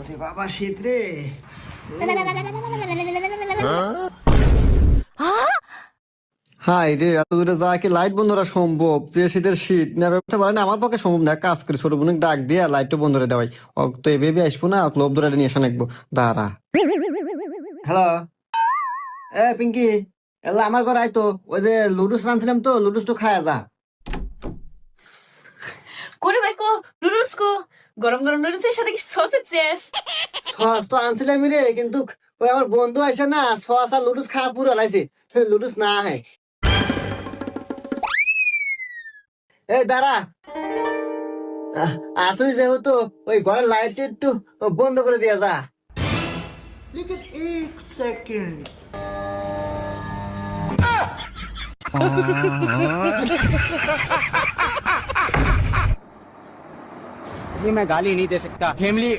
ওরে বাবা শীত রে। হাই রে, এত দূরে যা কি লাইট বন্ধ করা সম্ভব? যে শীতের শীত নেবে উঠতে পারে না, আমার পক্ষে সম্ভব না। কাজ করি, ছোট বোনকে ডাক দিয়ে লাইটটা বন্ধ করে দেওয়াই। তো এ ভেবে আসবো না, ক্লোব ধরে নিয়ে এসে নাকবো দাঁড়া। হ্যালো, এ পিঙ্কি, এলা আমার ঘরে আইতো। ওই যে লুডুস রানছিলাম তো, লুডুস তো খায়া যা। করে ভাইকো নুডলস কো গরম গরম নুডলসের সাথে কি সসেজ শেষ। সস তো আনছিলাম রে, কিন্তু ওই আমার বন্ধু আসে না, সস আর লুডুস খাওয়া পুরো লাইছে। লুডুস না হয়। এই দাঁড়া, আসুই যেহেতু ওই ঘরের লাইট একটু বন্ধ করে দিয়া যা। लेकिन एक सेकंड मैं गाली नहीं दे सकता फैमिली